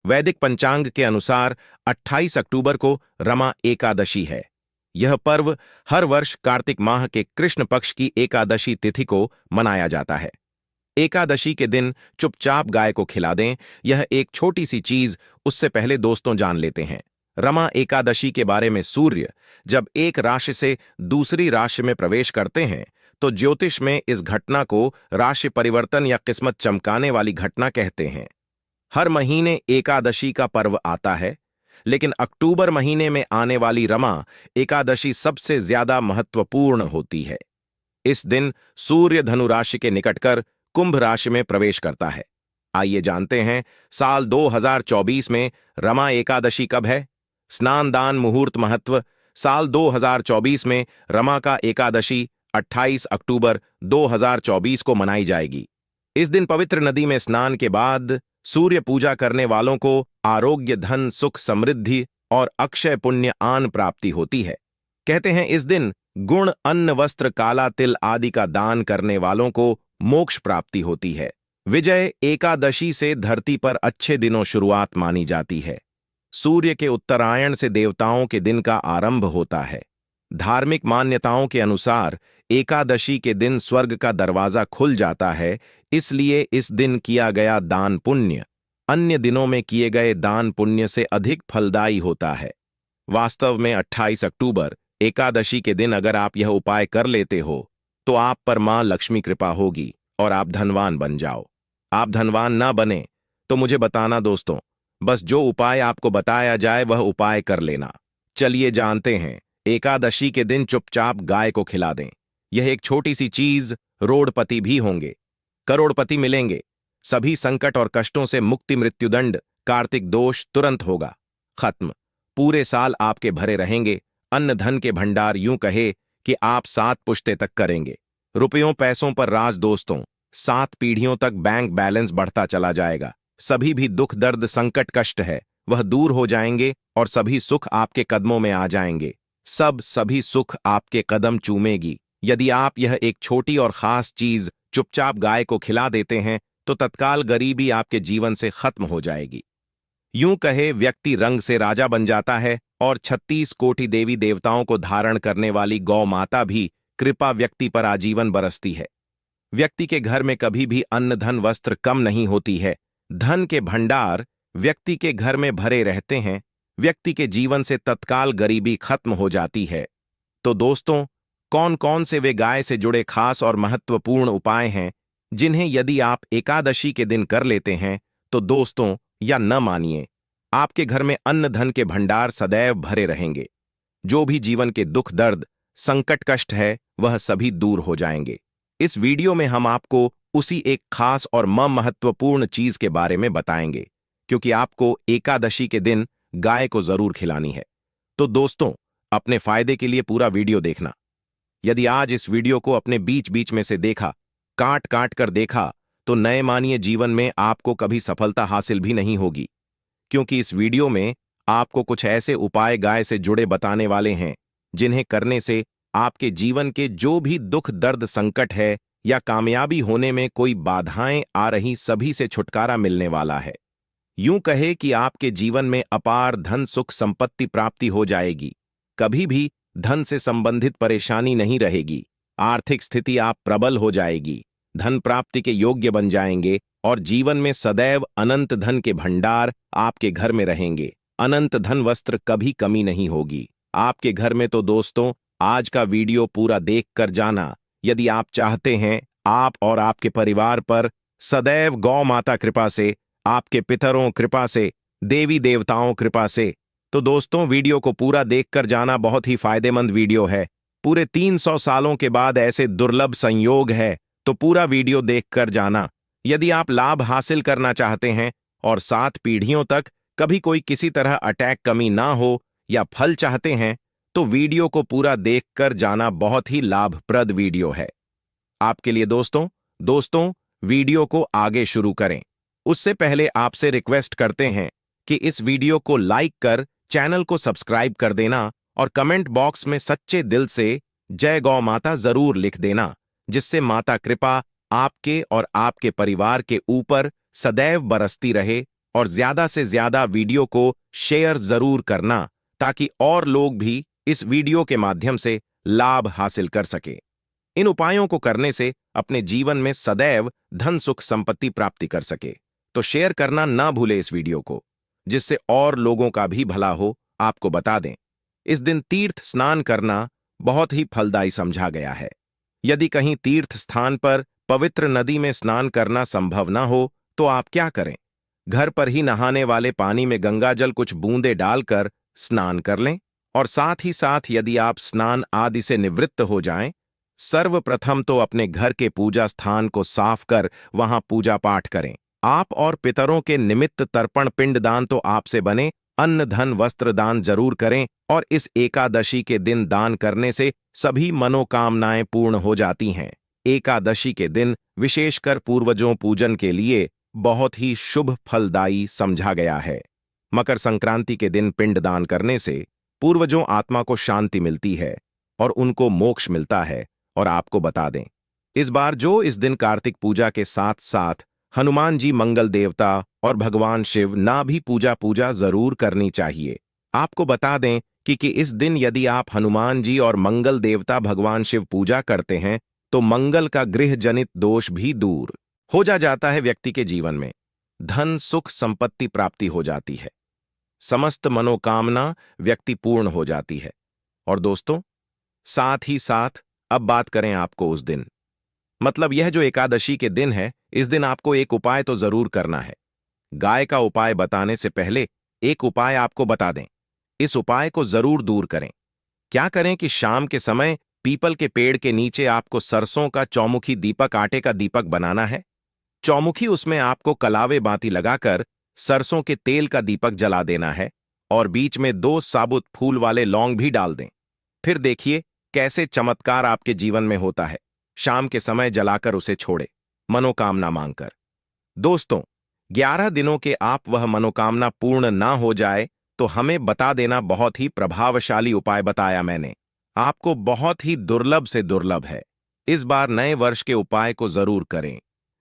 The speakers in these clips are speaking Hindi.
वैदिक पंचांग के अनुसार 28 अक्टूबर को रमा एकादशी है। यह पर्व हर वर्ष कार्तिक माह के कृष्ण पक्ष की एकादशी तिथि को मनाया जाता है। एकादशी के दिन चुपचाप गाय को खिला दें, यह एक छोटी सी चीज। उससे पहले दोस्तों जान लेते हैं रमा एकादशी के बारे में। सूर्य जब एक राशि से दूसरी राशि में प्रवेश करते हैं तो ज्योतिष में इस घटना को राशि परिवर्तन या किस्मत चमकाने वाली घटना कहते हैं। हर महीने एकादशी का पर्व आता है, लेकिन अक्टूबर महीने में आने वाली रमा एकादशी सबसे ज्यादा महत्वपूर्ण होती है। इस दिन सूर्य धनु राशि के निकट कर कुंभ राशि में प्रवेश करता है। आइए जानते हैं साल 2024 में रमा एकादशी कब है। स्नान दान मुहूर्त महत्व। साल 2024 में रमा का एकादशी 28 अक्टूबर 2024 को मनाई जाएगी। इस दिन पवित्र नदी में स्नान के बाद सूर्य पूजा करने वालों को आरोग्य, धन, सुख, समृद्धि और अक्षय पुण्य आन प्राप्ति होती है। कहते हैं इस दिन गुण, अन्न, वस्त्र, काला तिल आदि का दान करने वालों को मोक्ष प्राप्ति होती है। विजय एकादशी से धरती पर अच्छे दिनों शुरुआत मानी जाती है। सूर्य के उत्तरायण से देवताओं के दिन का आरंभ होता है। धार्मिक मान्यताओं के अनुसार एकादशी के दिन स्वर्ग का दरवाजा खुल जाता है, इसलिए इस दिन किया गया दान पुण्य अन्य दिनों में किए गए दान पुण्य से अधिक फलदायी होता है। वास्तव में 28 अक्टूबर एकादशी के दिन अगर आप यह उपाय कर लेते हो तो आप पर मां लक्ष्मी कृपा होगी और आप धनवान बन जाओ। आप धनवान ना बने तो मुझे बताना दोस्तों, बस जो उपाय आपको बताया जाए वह उपाय कर लेना। चलिए जानते हैं। एकादशी के दिन चुपचाप गाय को खिला दें। यह एक छोटी सी चीज, रोड़पति भी होंगे, करोड़पति मिलेंगे। सभी संकट और कष्टों से मुक्ति, मृत्युदंड, कार्तिक दोष तुरंत होगा खत्म। पूरे साल आपके भरे रहेंगे। अन्न धन के भंडार, यूं कहे कि आप 7 पुश्ते तक करेंगे। रुपयों पैसों पर राज दोस्तों, 7 पीढ़ियों तक बैंक बैलेंस बढ़ता चला जाएगा। सभी भी दुख, दर्द, संकट, कष्ट है वह दूर हो जाएंगे और सभी सुख आपके कदमों में आ जाएंगे। सभी सुख आपके कदम चूमेगी। यदि आप यह एक छोटी और खास चीज चुपचाप गाय को खिला देते हैं तो तत्काल गरीबी आपके जीवन से खत्म हो जाएगी। यूं कहे व्यक्ति रंग से राजा बन जाता है और 36 कोटि देवी देवताओं को धारण करने वाली गौ माता भी कृपा व्यक्ति पर आजीवन बरसती है। व्यक्ति के घर में कभी भी अन्न, धन, वस्त्र कम नहीं होती है। धन के भंडार व्यक्ति के घर में भरे रहते हैं। व्यक्ति के जीवन से तत्काल गरीबी खत्म हो जाती है। तो दोस्तों, कौन कौन से वे गाय से जुड़े खास और महत्वपूर्ण उपाय हैं जिन्हें यदि आप एकादशी के दिन कर लेते हैं तो दोस्तों, या न मानिए, आपके घर में अन्न धन के भंडार सदैव भरे रहेंगे। जो भी जीवन के दुख, दर्द, संकट, कष्ट है वह सभी दूर हो जाएंगे। इस वीडियो में हम आपको उसी एक खास और महत्वपूर्ण चीज के बारे में बताएंगे, क्योंकि आपको एकादशी के दिन गाय को जरूर खिलानी है। तो दोस्तों, अपने फायदे के लिए पूरा वीडियो देखना। यदि आज इस वीडियो को अपने बीच बीच में से देखा, काट काट कर देखा, तो नए मानिए जीवन में आपको कभी सफलता हासिल भी नहीं होगी, क्योंकि इस वीडियो में आपको कुछ ऐसे उपाय गाय से जुड़े बताने वाले हैं जिन्हें करने से आपके जीवन के जो भी दुख, दर्द, संकट है या कामयाबी होने में कोई बाधाएं आ रही, सभी से छुटकारा मिलने वाला है। यूं कहे कि आपके जीवन में अपार धन, सुख, संपत्ति प्राप्ति हो जाएगी। कभी भी धन से संबंधित परेशानी नहीं रहेगी। आर्थिक स्थिति आप प्रबल हो जाएगी। धन प्राप्ति के योग्य बन जाएंगे और जीवन में सदैव अनंत धन के भंडार आपके घर में रहेंगे। अनंत धन, वस्त्र, कभी कमी नहीं होगी आपके घर में। तो दोस्तों, आज का वीडियो पूरा देख कर जाना। यदि आप चाहते हैं आप और आपके परिवार पर सदैव गौ माता कृपा से, आपके पितरों कृपा से, देवी देवताओं कृपा से, तो दोस्तों वीडियो को पूरा देखकर जाना। बहुत ही फायदेमंद वीडियो है। पूरे 300 सालों के बाद ऐसे दुर्लभ संयोग है, तो पूरा वीडियो देखकर जाना। यदि आप लाभ हासिल करना चाहते हैं और 7 पीढ़ियों तक कभी कोई किसी तरह अटैक, कमी ना हो या फल चाहते हैं, तो वीडियो को पूरा देखकर जाना। बहुत ही लाभप्रद वीडियो है आपके लिए दोस्तों, वीडियो को आगे शुरू करें उससे पहले आपसे रिक्वेस्ट करते हैं कि इस वीडियो को लाइक कर चैनल को सब्सक्राइब कर देना और कमेंट बॉक्स में सच्चे दिल से जय गौ माता जरूर लिख देना, जिससे माता कृपा आपके और आपके परिवार के ऊपर सदैव बरसती रहे और ज्यादा से ज्यादा वीडियो को शेयर जरूर करना ताकि और लोग भी इस वीडियो के माध्यम से लाभ हासिल कर सके। इन उपायों को करने से अपने जीवन में सदैव धन सुख संपत्ति प्राप्ति कर सके। तो शेयर करना ना भूले इस वीडियो को, जिससे और लोगों का भी भला हो। आपको बता दें, इस दिन तीर्थ स्नान करना बहुत ही फलदायी समझा गया है। यदि कहीं तीर्थ स्थान पर पवित्र नदी में स्नान करना संभव ना हो तो आप क्या करें, घर पर ही नहाने वाले पानी में गंगाजल कुछ बूंदे डालकर स्नान कर लें। और साथ ही साथ यदि आप स्नान आदि से निवृत्त हो जाएं, सर्वप्रथम तो अपने घर के पूजा स्थान को साफ कर वहां पूजा पाठ करें। आप और पितरों के निमित्त तर्पण पिंडदान तो आपसे बने, अन्न धन वस्त्र दान जरूर करें। और इस एकादशी के दिन दान करने से सभी मनोकामनाएं पूर्ण हो जाती हैं। एकादशी के दिन विशेषकर पूर्वजों पूजन के लिए बहुत ही शुभ फलदायी समझा गया है। मकर संक्रांति के दिन पिंडदान करने से पूर्वजों आत्मा को शांति मिलती है और उनको मोक्ष मिलता है। और आपको बता दें, इस बार जो इस दिन कार्तिक पूजा के साथ साथ हनुमान जी मंगल देवता और भगवान शिव ना भी पूजा जरूर करनी चाहिए। आपको बता दें कि इस दिन यदि आप हनुमान जी और मंगल देवता भगवान शिव पूजा करते हैं तो मंगल का गृह जनित दोष भी दूर हो जाता है। व्यक्ति के जीवन में धन सुख संपत्ति प्राप्ति हो जाती है, समस्त मनोकामना व्यक्ति पूर्ण हो जाती है। और दोस्तों, साथ ही साथ अब बात करें आपको उस दिन, मतलब यह जो एकादशी के दिन है, इस दिन आपको एक उपाय तो जरूर करना है। गाय का उपाय बताने से पहले एक उपाय आपको बता दें, इस उपाय को जरूर दूर करें। क्या करें कि शाम के समय पीपल के पेड़ के नीचे आपको सरसों का चौमुखी दीपक, आटे का दीपक बनाना है। चौमुखी, उसमें आपको कलावे बाती लगाकर सरसों के तेल का दीपक जला देना है और बीच में 2 साबुत फूल वाले लौंग भी डाल दें। फिर देखिए कैसे चमत्कार आपके जीवन में होता है। शाम के समय जलाकर उसे छोड़े, मनोकामना मांगकर। दोस्तों, 11 दिनों के आप वह मनोकामना पूर्ण ना हो जाए तो हमें बता देना। बहुत ही प्रभावशाली उपाय बताया मैंने आपको, बहुत ही दुर्लभ से दुर्लभ है। इस बार नए वर्ष के उपाय को जरूर करें।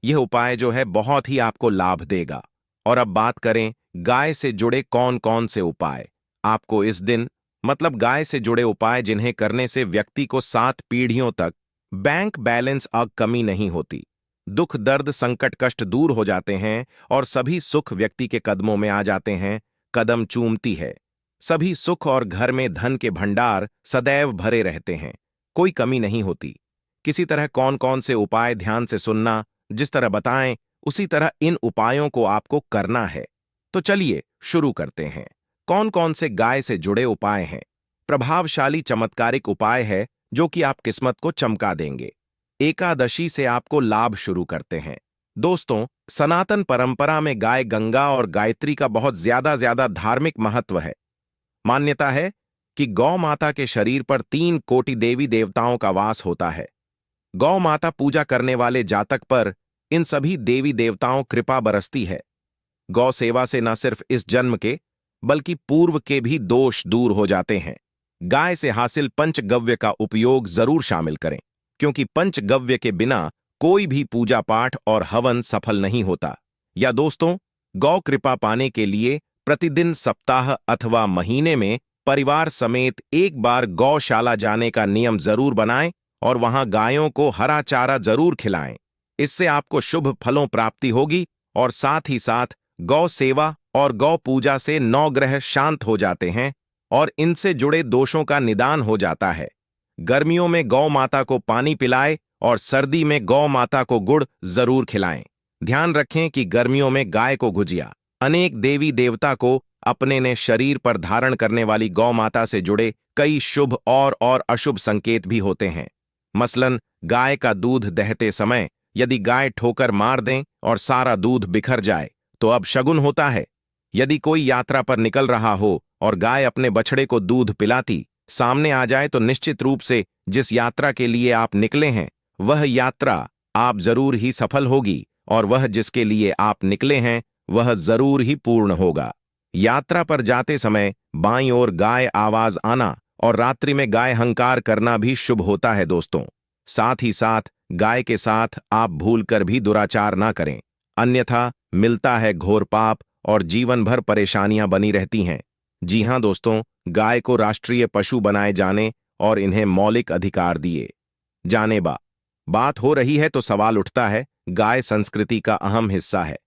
यह उपाय जो है बहुत ही आपको लाभ देगा। और अब बात करें गाय से जुड़े कौन कौन से उपाय आपको इस दिन, मतलब गाय से जुड़े उपाय जिन्हें करने से व्यक्ति को 7 पीढ़ियों तक बैंक बैलेंस कमी नहीं होती, दुख दर्द संकट कष्ट दूर हो जाते हैं और सभी सुख व्यक्ति के कदमों में आ जाते हैं, कदम चूमती है सभी सुख और घर में धन के भंडार सदैव भरे रहते हैं, कोई कमी नहीं होती। किसी तरह कौन कौन से उपाय ध्यान से सुनना, जिस तरह बताएं उसी तरह इन उपायों को आपको करना है। तो चलिए शुरू करते हैं। कौन कौन से गाय से जुड़े उपाय हैं? प्रभावशाली चमत्कारिक उपाय है जो कि आप किस्मत को चमका देंगे। एकादशी से आपको लाभ शुरू करते हैं। दोस्तों, सनातन परंपरा में गाय गंगा और गायत्री का बहुत ज्यादा धार्मिक महत्व है। मान्यता है कि गौ माता के शरीर पर 3 कोटि देवी देवताओं का वास होता है। गौ माता पूजा करने वाले जातक पर इन सभी देवी देवताओं कृपा बरसती है। गौ सेवा से न सिर्फ इस जन्म के बल्कि पूर्व के भी दोष दूर हो जाते हैं। गाय से हासिल पंचगव्य का उपयोग जरूर शामिल करें, क्योंकि पंचगव्य के बिना कोई भी पूजा पाठ और हवन सफल नहीं होता। या दोस्तों, गौ कृपा पाने के लिए प्रतिदिन, सप्ताह अथवा महीने में परिवार समेत एक बार गौशाला जाने का नियम जरूर बनाएं और वहां गायों को हरा चारा जरूर खिलाएं। इससे आपको शुभ फलों प्राप्ति होगी और साथ ही साथ गौ सेवा और गौ पूजा से 9 ग्रह शांत हो जाते हैं और इनसे जुड़े दोषों का निदान हो जाता है। गर्मियों में गौ माता को पानी पिलाएं और सर्दी में गौ माता को गुड़ जरूर खिलाएं। ध्यान रखें कि गर्मियों में गाय को गुजिया। अनेक देवी देवता को अपने ने शरीर पर धारण करने वाली गौ माता से जुड़े कई शुभ और अशुभ संकेत भी होते हैं। मसलन, गाय का दूध दहते समय यदि गाय ठोकर मार दें और सारा दूध बिखर जाए तो अब शगुन होता है। यदि कोई यात्रा पर निकल रहा हो और गाय अपने बछड़े को दूध पिलाती सामने आ जाए तो निश्चित रूप से जिस यात्रा के लिए आप निकले हैं वह यात्रा आप जरूर ही सफल होगी और वह जिसके लिए आप निकले हैं वह जरूर ही पूर्ण होगा। यात्रा पर जाते समय बाईं ओर गाय आवाज आना और रात्रि में गाय हंकार करना भी शुभ होता है। दोस्तों, साथ ही साथ गाय के साथ आप भूलकर भी दुराचार ना करें, अन्यथा मिलता है घोर पाप और जीवन भर परेशानियां बनी रहती हैं। जी हां दोस्तों, गाय को राष्ट्रीय पशु बनाए जाने और इन्हें मौलिक अधिकार दिए जाने बात हो रही है तो सवाल उठता है, गाय संस्कृति का अहम हिस्सा है,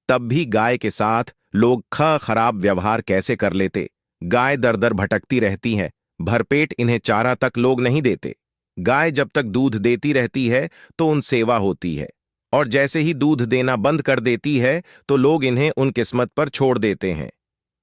तब भी गाय के साथ लोग खराब व्यवहार कैसे कर लेते। गाय दर दर भटकती रहती है, भरपेट इन्हें चारा तक लोग नहीं देते। गाय जब तक दूध देती रहती है तो उन सेवा होती है, और जैसे ही दूध देना बंद कर देती है तो लोग इन्हें उन किस्मत पर छोड़ देते हैं,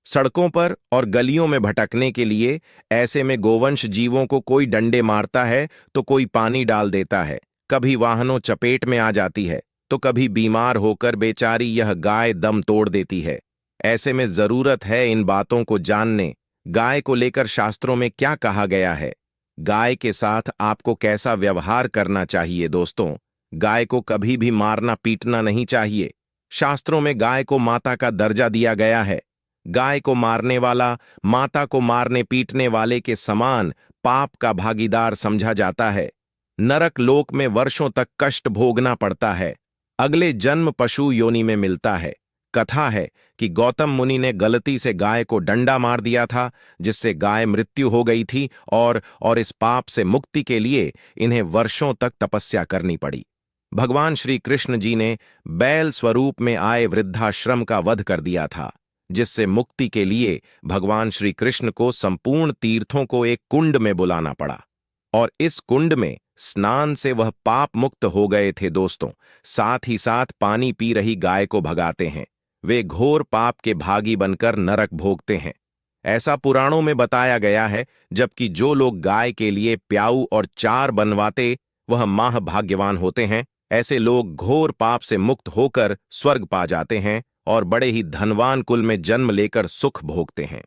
सड़कों पर और गलियों में भटकने के लिए। ऐसे में गोवंश जीवों को कोई डंडे मारता है तो कोई पानी डाल देता है, कभी वाहनों चपेट में आ जाती है तो कभी बीमार होकर बेचारी यह गाय दम तोड़ देती है। ऐसे में जरूरत है इन बातों को जानने, गाय को लेकर शास्त्रों में क्या कहा गया है, गाय के साथ आपको कैसा व्यवहार करना चाहिए। दोस्तों, गाय को कभी भी मारना पीटना नहीं चाहिए। शास्त्रों में गाय को माता का दर्जा दिया गया है। गाय को मारने वाला माता को मारने पीटने वाले के समान पाप का भागीदार समझा जाता है। नरक लोक में वर्षों तक कष्ट भोगना पड़ता है, अगले जन्म पशु योनि में मिलता है। कथा है कि गौतम मुनि ने गलती से गाय को डंडा मार दिया था, जिससे गाय मृत्यु हो गई थी, और इस पाप से मुक्ति के लिए इन्हें वर्षों तक तपस्या करनी पड़ी। भगवान श्री कृष्ण जी ने बैल स्वरूप में आए वृद्धाश्रम का वध कर दिया था, जिससे मुक्ति के लिए भगवान श्री कृष्ण को संपूर्ण तीर्थों को एक कुंड में बुलाना पड़ा, और इस कुंड में स्नान से वह पाप मुक्त हो गए थे। दोस्तों, साथ ही साथ पानी पी रही गाय को भगाते हैं, वे घोर पाप के भागी बनकर नरक भोगते हैं। ऐसा पुराणों में बताया गया है, जबकि जो लोग गाय के लिए प्याऊ और चार बनवाते वह महाभाग्यवान होते हैं। ऐसे लोग घोर पाप से मुक्त होकर स्वर्ग पा जाते हैं और बड़े ही धनवान कुल में जन्म लेकर सुख भोगते हैं।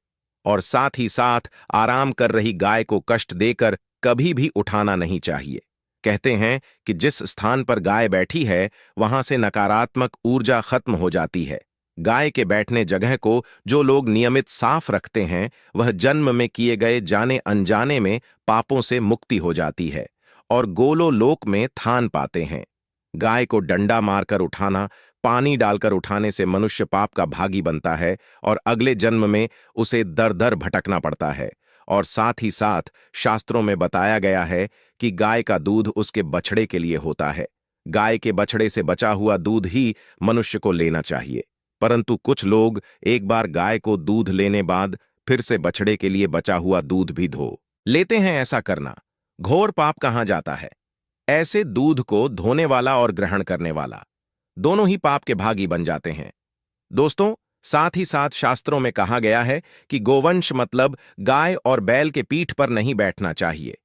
और साथ ही साथ आराम कर रही गाय को कष्ट देकर कभी भी उठाना नहीं चाहिए। कहते हैं कि जिस स्थान पर गाय बैठी है वहां से नकारात्मक ऊर्जा खत्म हो जाती है। गाय के बैठने जगह को जो लोग नियमित साफ रखते हैं, वह जन्म में किए गए जाने अनजाने में पापों से मुक्ति हो जाती है और गोलो लोक में थान पाते हैं। गाय को डंडा मारकर उठाना, पानी डालकर उठाने से मनुष्य पाप का भागी बनता है और अगले जन्म में उसे दर दर भटकना पड़ता है। और साथ ही साथ शास्त्रों में बताया गया है कि गाय का दूध उसके बछड़े के लिए होता है। गाय के बछड़े से बचा हुआ दूध ही मनुष्य को लेना चाहिए, परंतु कुछ लोग एक बार गाय को दूध लेने बाद फिर से बछड़े के लिए बचा हुआ दूध भी धो लेते हैं। ऐसा करना घोर पाप कहा जाता है। ऐसे दूध को धोने वाला और ग्रहण करने वाला दोनों ही पाप के भागी बन जाते हैं। दोस्तों, साथ ही साथ शास्त्रों में कहा गया है कि गोवंश मतलब गाय और बैल के पीठ पर नहीं बैठना चाहिए।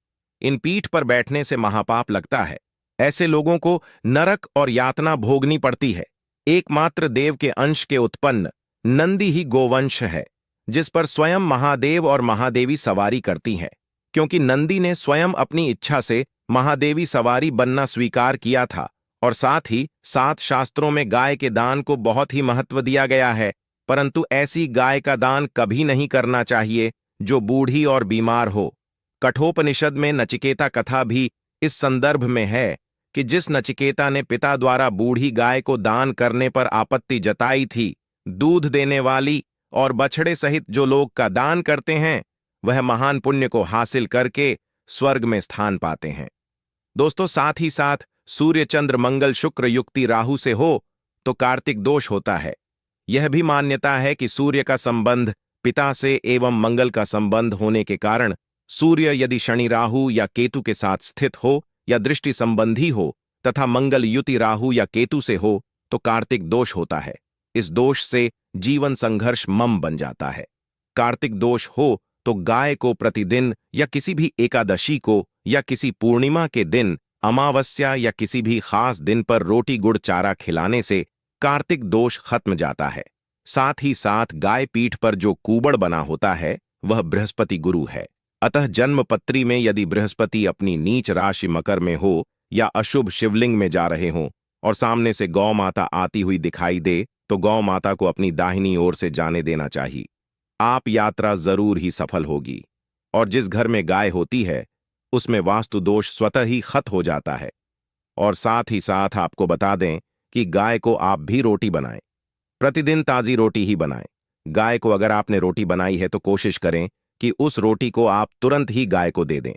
इन पीठ पर बैठने से महापाप लगता है। ऐसे लोगों को नरक और यातना भोगनी पड़ती है। एकमात्र देव के अंश के उत्पन्न नंदी ही गोवंश है, जिस पर स्वयं महादेव और महादेवी सवारी करती है। क्योंकि नंदी ने स्वयं अपनी इच्छा से महादेवी सवारी बनना स्वीकार किया था। और साथ ही साथ शास्त्रों में गाय के दान को बहुत ही महत्व दिया गया है, परंतु ऐसी गाय का दान कभी नहीं करना चाहिए जो बूढ़ी और बीमार हो। कठोपनिषद में नचिकेता कथा भी इस संदर्भ में है कि जिस नचिकेता ने पिता द्वारा बूढ़ी गाय को दान करने पर आपत्ति जताई थी, दूध देने वाली और बछड़े सहित जो लोग का दान करते हैं वह महान पुण्य को हासिल करके स्वर्ग में स्थान पाते हैं। दोस्तों, साथ ही साथ सूर्य चंद्र मंगल शुक्र युक्ति राहु से हो तो कार्तिक दोष होता है। यह भी मान्यता है कि सूर्य का संबंध पिता से एवं मंगल का संबंध होने के कारण सूर्य यदि शनि राहु या केतु के साथ स्थित हो या दृष्टि संबंधी हो तथा मंगल युति राहु या केतु से हो तो कार्तिक दोष होता है। इस दोष से जीवन संघर्ष मम बन जाता है। कार्तिक दोष हो तो गाय को प्रतिदिन या किसी भी एकादशी को या किसी पूर्णिमा के दिन, अमावस्या या किसी भी खास दिन पर रोटी गुड़ चारा खिलाने से कार्तिक दोष खत्म जाता है। साथ ही साथ गाय पीठ पर जो कूबड़ बना होता है वह बृहस्पति गुरु है। अतः जन्म पत्री में यदि बृहस्पति अपनी नीच राशि मकर में हो या अशुभ शिवलिंग में जा रहे हों और सामने से गौ माता आती हुई दिखाई दे तो गौ माता को अपनी दाहिनी ओर से जाने देना चाहिए। आप यात्रा जरूर ही सफल होगी। और जिस घर में गाय होती है उसमें वास्तु दोष स्वतः ही खत्म हो जाता है। और साथ ही साथ आपको बता दें कि गाय को आप भी रोटी बनाएं। प्रतिदिन ताज़ी रोटी ही बनाएं। गाय को अगर आपने रोटी बनाई है तो कोशिश करें कि उस रोटी को आप तुरंत ही गाय को दे दें।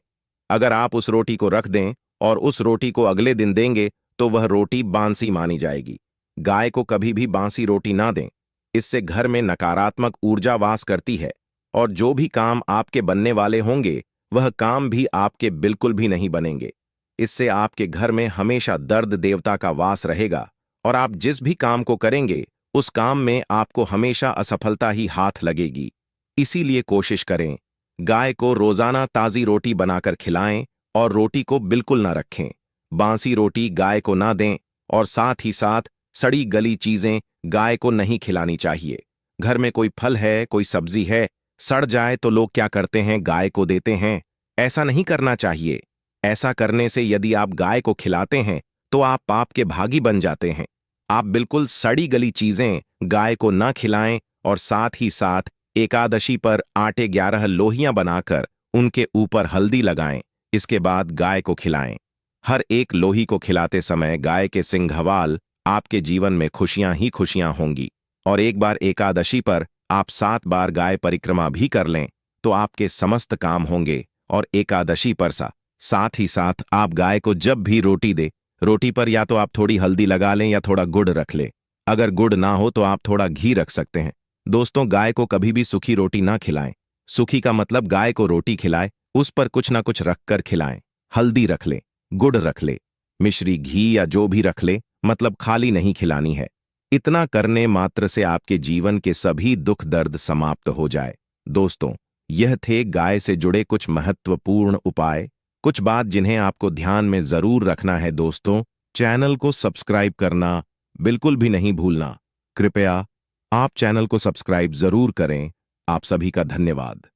अगर आप उस रोटी को रख दें और उस रोटी को अगले दिन देंगे तो वह रोटी बांसी मानी जाएगी। गाय को कभी भी बांसी रोटी ना दें। इससे घर में नकारात्मक ऊर्जा वास करती है और जो भी काम आपके बनने वाले होंगे वह काम भी आपके बिल्कुल भी नहीं बनेंगे। इससे आपके घर में हमेशा दर्द देवता का वास रहेगा और आप जिस भी काम को करेंगे उस काम में आपको हमेशा असफलता ही हाथ लगेगी। इसीलिए कोशिश करें, गाय को रोजाना ताज़ी रोटी बनाकर खिलाएं और रोटी को बिल्कुल ना रखें। बांसी रोटी गाय को ना दें और साथ ही साथ सड़ी गली चीजें गाय को नहीं खिलानी चाहिए। घर में कोई फल है, कोई सब्जी है, सड़ जाए तो लोग क्या करते हैं, गाय को देते हैं। ऐसा नहीं करना चाहिए। ऐसा करने से यदि आप गाय को खिलाते हैं तो आप पाप के भागी बन जाते हैं। आप बिल्कुल सड़ी गली चीजें गाय को न खिलाएं और साथ ही साथ एकादशी पर आटे 11 लोहियां बनाकर उनके ऊपर हल्दी लगाएं। इसके बाद गाय को खिलाएं। हर एक लोही को खिलाते समय गाय के सिंघवाल आपके जीवन में खुशियां ही खुशियां होंगी। और एक बार एकादशी पर आप 7 बार गाय परिक्रमा भी कर लें तो आपके समस्त काम होंगे। और एकादशी पर साथ ही साथ आप गाय को जब भी रोटी दे, रोटी पर या तो आप थोड़ी हल्दी लगा लें या थोड़ा गुड़ रख लें। अगर गुड़ ना हो तो आप थोड़ा घी रख सकते हैं। दोस्तों, गाय को कभी भी सूखी रोटी ना खिलाएं। सूखी का मतलब गाय को रोटी खिलाएं, उस पर कुछ ना कुछ रखकर खिलाएं। हल्दी रख ले, गुड़ रख ले, मिश्री, घी या जो भी रख ले, मतलब खाली नहीं खिलानी है। इतना करने मात्र से आपके जीवन के सभी दुख दर्द समाप्त हो जाए। दोस्तों, यह थे गाय से जुड़े कुछ महत्वपूर्ण उपाय, कुछ बात जिन्हें आपको ध्यान में जरूर रखना है। दोस्तों, चैनल को सब्सक्राइब करना बिल्कुल भी नहीं भूलना। कृपया आप चैनल को सब्सक्राइब जरूर करें। आप सभी का धन्यवाद।